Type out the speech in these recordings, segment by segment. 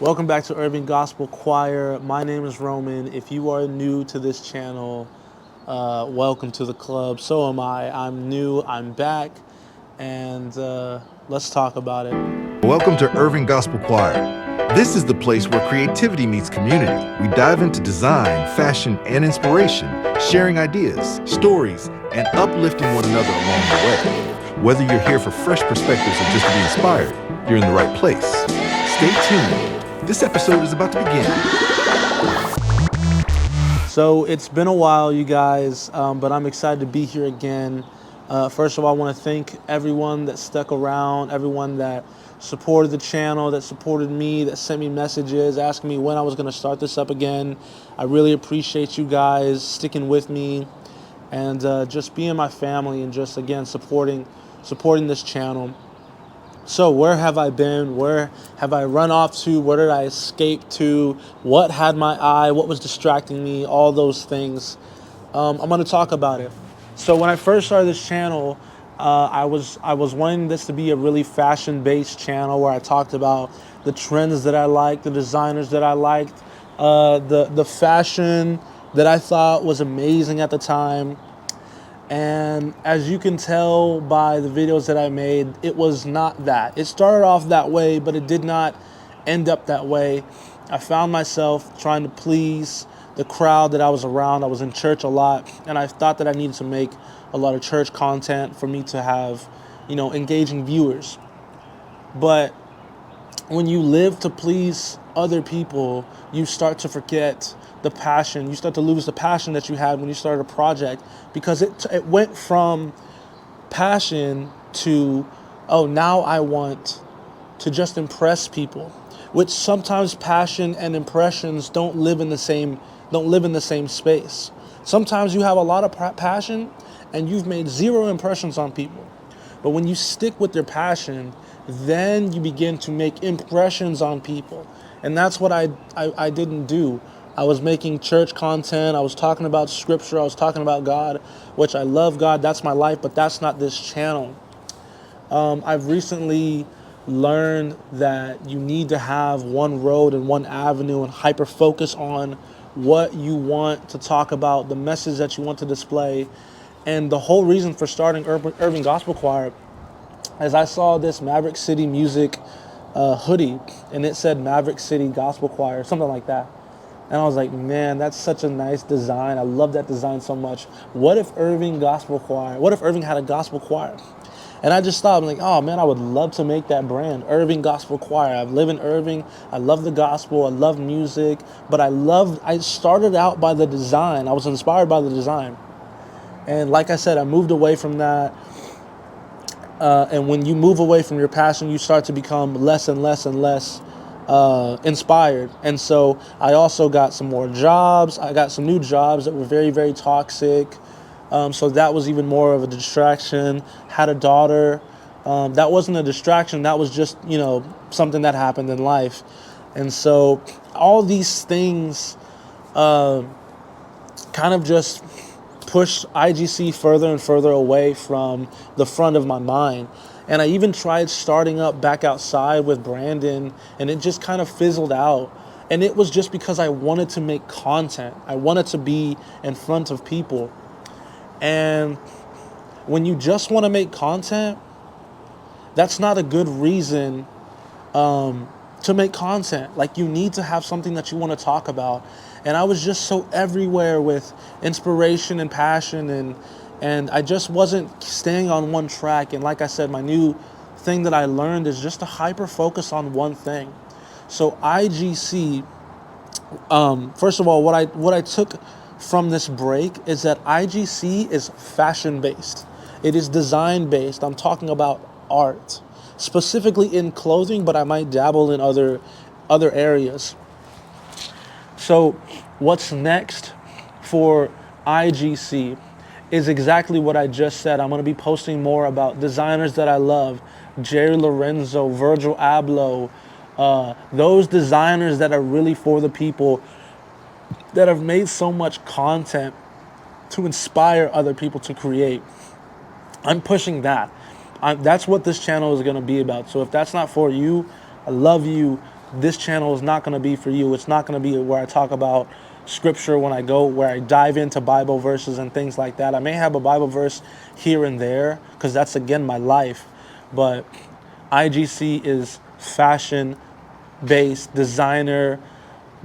Welcome back to Urban Gospel Choir. My name is Roman. If you are new to this channel, welcome to the club. So am I. I'm new. I'm back. And let's talk about it. Welcome to Irving Gospel Choir. This is the place where creativity meets community. We dive into design, fashion, and inspiration, sharing ideas, stories, and uplifting one another along the way. Whether you're here for fresh perspectives or just to be inspired, you're in the right place. Stay tuned. This episode is about to begin. So it's been a while, you guys, but I'm excited to be here again. First of all, I want to thank everyone that stuck around, everyone that supported the channel, that supported me, that sent me messages asking me when I was going to start this up again. I really appreciate you guys sticking with me and just being my family and just, again, supporting this channel. So where have I been? Where have I run off to? Where did I escape to? What had my eye? What was distracting me? All those things. I'm going to talk about it. So when I first started this channel, I was wanting this to be a really fashion-based channel where I talked about the trends that I liked, the designers that I liked, the fashion that I thought was amazing at the time. And as you can tell by the videos that I made, it was not that. It started off that way, but it did not end up that way. I found myself trying to please the crowd that I was around. I was in church a lot, and I thought that I needed to make a lot of church content for me to have, engaging viewers. But when you live to please other people, you start to forget the passion. You start to lose the passion that you had when you started a project, because it went from passion to, oh, now I want to just impress people, which sometimes passion and impressions don't live in the same space. Sometimes you have a lot of passion and you've made zero impressions on people. But when you stick with your passion, then you begin to make impressions on people. And that's what I didn't do. I was making church content. I was talking about scripture. I was talking about God, which I love God. That's my life, but that's not this channel. I've recently learned that you need to have one road and one avenue and hyper focus on what you want to talk about, the message that you want to display. And the whole reason for starting Urban Gospel Choir is I saw this Maverick City Music hoodie, and it said Maverick City Gospel Choir, something like that. And I was like, man, that's such a nice design. I love that design so much. What if Irving had a gospel choir? And I just thought, I'm like, oh man, I would love to make that brand, Irving Gospel Choir. I live in Irving. I love the gospel. I love music. But I started out by the design. I was inspired by the design. And like I said, I moved away from that. And when you move away from your passion, you start to become less and less and less inspired. And so I also got some more jobs. I got some new jobs that were very, very toxic. So that was even more of a distraction. Had a daughter. That wasn't a distraction. That was just, something that happened in life. And so all these things kind of just pushed IGC further and further away from the front of my mind. And I even tried starting up Back Outside with Brandon, and it just kind of fizzled out. And it was just because I wanted to make content. I wanted to be in front of people. And when you just want to make content, that's not a good reason to make content. Like, you need to have something that you want to talk about. And I was just so everywhere with inspiration and passion, and I just wasn't staying on one track. And like I said, my new thing that I learned is just to hyper focus on one thing. So IGC, first of all, what I took from this break is that IGC is fashion based. It is design based. I'm talking about art, specifically in clothing, but I might dabble in other areas. So what's next for IGC is exactly what I just said. I'm going to be posting more about designers that I love, Jerry Lorenzo, Virgil Abloh, those designers that are really for the people, that have made so much content to inspire other people to create. I'm pushing that. That's what this channel is going to be about. So if that's not for you, I love you. this channel is not going to be for you. It's not going to be where I talk about scripture when I go, where I dive into Bible verses and things like that. I may have a Bible verse here and there because that's, again, my life. But IGC is fashion based, designer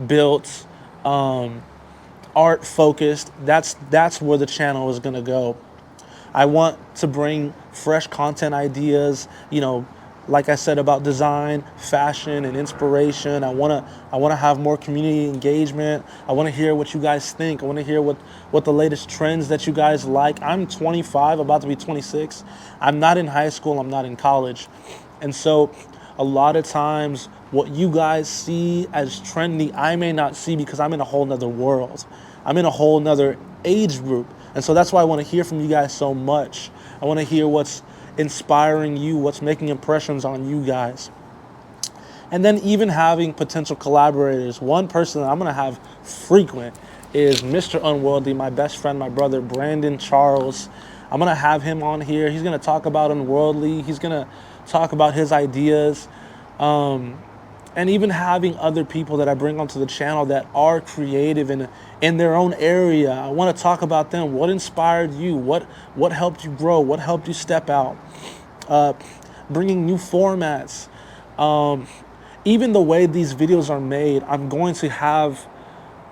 built, art focused. That's where the channel is going to go. I want to bring fresh content ideas, like I said, about design, fashion, and inspiration. I want to have more community engagement. I want to hear what you guys think. I want to hear what the latest trends that you guys like. I'm 25, about to be 26. I'm not in high school. I'm not in college. And so a lot of times what you guys see as trendy, I may not see because I'm in a whole nother world. I'm in a whole nother age group. And so that's why I want to hear from you guys so much. I want to hear what's inspiring you, what's making impressions on you guys. And then even having potential collaborators. One person that I'm going to have frequent is Mr. Unworldly, my best friend, my brother, Brandon Charles. I'm going to have him on here. He's going to talk about Unworldly. He's going to talk about his ideas. And even having other people that I bring onto the channel that are creative in their own area. I want to talk about them. What inspired you? What helped you grow? What helped you step out? Bringing new formats. Even the way these videos are made, I'm going to have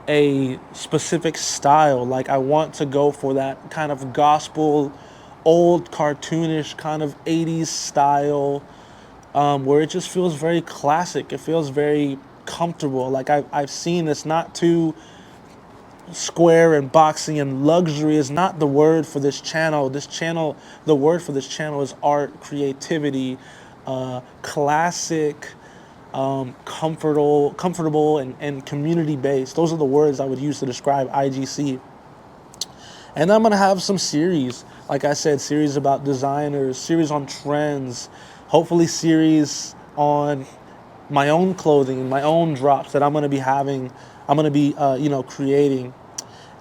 a specific style. Like, I want to go for that kind of gospel, old cartoonish kind of 80s style. Where it just feels very classic. It feels very comfortable. Like I've seen it's not too square and boxy, and luxury is not the word for this channel. The word for this channel is art, creativity, classic, comfortable and community based. Those are the words I would use to describe IGC. And I'm going to have some series, like I said, series about designers, series on trends, hopefully series on my own clothing, my own drops that I'm going to be having, I'm going to be, creating.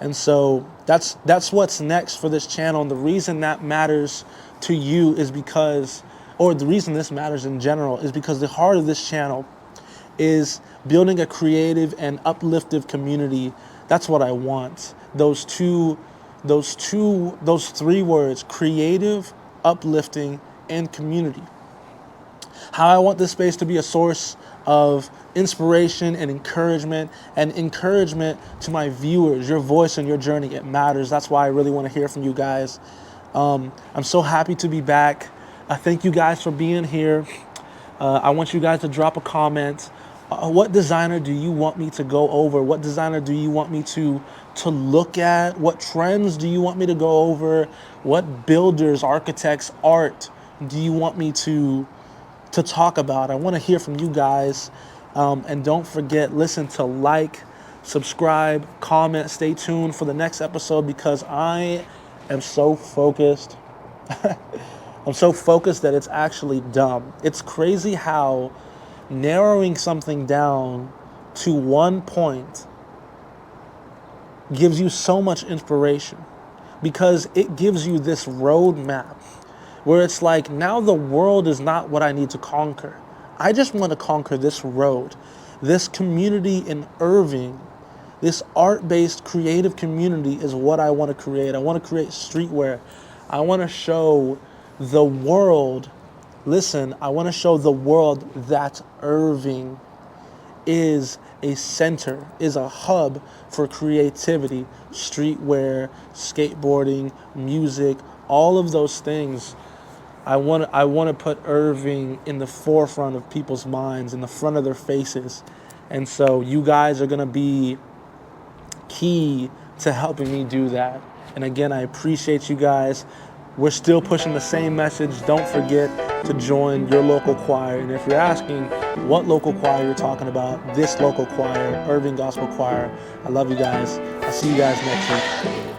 And so that's what's next for this channel. And the reason that matters to you is because, or the reason this matters in general is because the heart of this channel is building a creative and uplifting community. That's what I want. Those three words: creative, uplifting, and community. How I want this space to be a source of inspiration and encouragement to my viewers. Your voice and your journey, it matters. That's why I really want to hear from you guys. I'm so happy to be back. Thank you guys for being here. I want you guys to drop a comment. What designer do you want me to go over? What designer do you want me to look at? What trends do you want me to go over? What builders, architects, art do you want me to talk about? I want to hear from you guys. And don't forget, listen to like, subscribe, comment, stay tuned for the next episode, because I am so focused. I'm so focused that it's actually dumb. It's crazy how narrowing something down to one point gives you so much inspiration, because it gives you this roadmap where it's like, now the world is not what I need to conquer. I just want to conquer this road, this community in Irving, this art-based creative community is what I want to create. I want to create streetwear. I want to show the world, I want to show the world that Irving is a center, is a hub for creativity, streetwear, skateboarding, music, all of those things. I want to put Irving in the forefront of people's minds, in the front of their faces. And so you guys are going to be key to helping me do that. And again, I appreciate you guys. We're still pushing the same message. Don't forget to join your local choir. And if you're asking what local choir you're talking about, this local choir, Irving Gospel Choir. I love you guys. I'll see you guys next week.